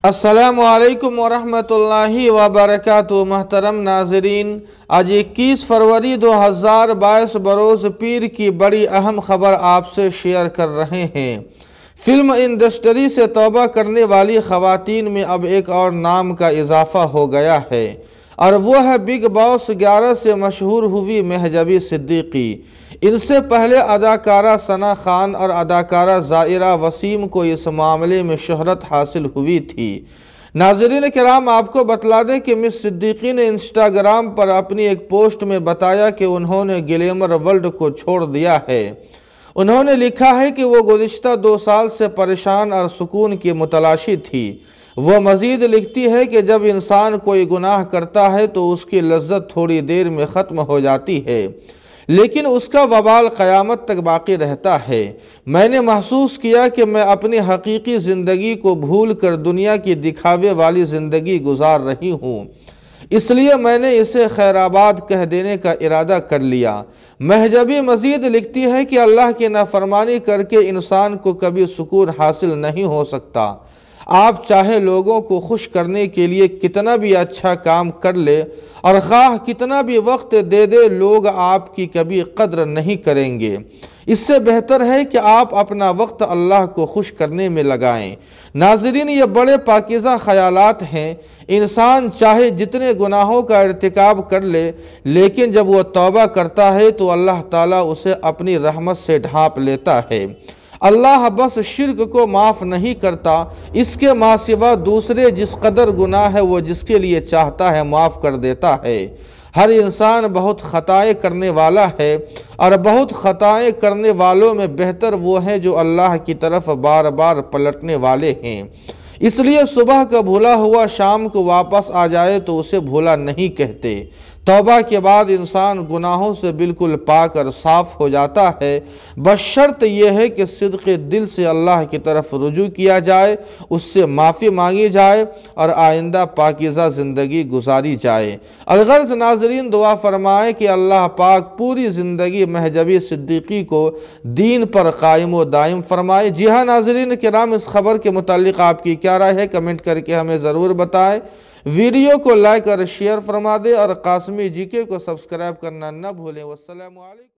السلام علیکم ورحمۃ اللہ وبرکاتہ۔ محترم ناظرین، آج 21 فروری 2022 بروز پیر کی بڑی اہم خبر آپ سے شیئر کر رہے ہیں۔ فلم انڈسٹری سے توبہ کرنے والی خواتین میں اب ایک اور نام کا اضافہ ہو گیا ہے، اور وہ ہے بگ باس 11 سے مشہور ہوئی مہجبی صدیقی۔ ان سے پہلے اداکارہ ثنا خان اور اداکارہ زائرہ وسیم کو اس معاملے میں شہرت حاصل ہوئی تھی۔ ناظرین کرام، آپ کو بتلا دیں کہ مس صدیقی نے انسٹاگرام پر اپنی ایک پوسٹ میں بتایا کہ انہوں نے گلیمر ورلڈ کو چھوڑ دیا ہے۔ انہوں نے لکھا ہے کہ وہ گزشتہ 2 سال سے پریشان اور سکون کی متلاشی تھی۔ وہ مزید لکھتی ہے کہ جب انسان کوئی گناہ کرتا ہے تو اس کی لذت تھوڑی دیر میں ختم ہو جاتی ہے، لیکن اس کا وبال قیامت تک باقی رہتا ہے۔ میں نے محسوس کیا کہ میں اپنی حقیقی زندگی کو بھول کر دنیا کی دکھاوے والی زندگی گزار رہی ہوں، اس لیے میں نے اسے خیر آباد کہہ دینے کا ارادہ کر لیا۔ مہجبی مزید لکھتی ہے کہ اللہ کی نافرمانی کر کے انسان کو کبھی سکون حاصل نہیں ہو سکتا۔ آپ چاہے لوگوں کو خوش کرنے کے لیے کتنا بھی اچھا کام کر لے اور خواہ کتنا بھی وقت دے دے، لوگ آپ کی کبھی قدر نہیں کریں گے۔ اس سے بہتر ہے کہ آپ اپنا وقت اللہ کو خوش کرنے میں لگائیں۔ ناظرین، یہ بڑے پاکیزہ خیالات ہیں۔ انسان چاہے جتنے گناہوں کا ارتکاب کر لے، لیکن جب وہ توبہ کرتا ہے تو اللہ تعالیٰ اسے اپنی رحمت سے ڈھانپ لیتا ہے۔ اللہ بس شرک کو معاف نہیں کرتا، اس کے ماں سوا دوسرے جس قدر گناہ ہے وہ جس کے لیے چاہتا ہے معاف کر دیتا ہے۔ ہر انسان بہت خطائیں کرنے والا ہے، اور بہت خطائیں کرنے والوں میں بہتر وہ ہیں جو اللہ کی طرف بار بار پلٹنے والے ہیں۔ اس لیے صبح کا بھولا ہوا شام کو واپس آ جائے تو اسے بھولا نہیں کہتے۔ توبہ کے بعد انسان گناہوں سے بالکل پاک اور صاف ہو جاتا ہے، بس شرط یہ ہے کہ صدق دل سے اللہ کی طرف رجوع کیا جائے، اس سے معافی مانگی جائے اور آئندہ پاکیزہ زندگی گزاری جائے۔ الغرض ناظرین، دعا فرمائیں کہ اللہ پاک پوری زندگی مہجبی صدیقی کو دین پر قائم و دائم فرمائے۔ جی ہاں ناظرین کرام، اس خبر کے متعلق آپ کی کیا رائے ہے؟ کمنٹ کر کے ہمیں ضرور بتائیں۔ ویڈیو کو لائک اور شیئر فرما دیں، اور قاسمی جی کے کو سبسکرائب کرنا نہ بھولیں۔ والسلام علیکم۔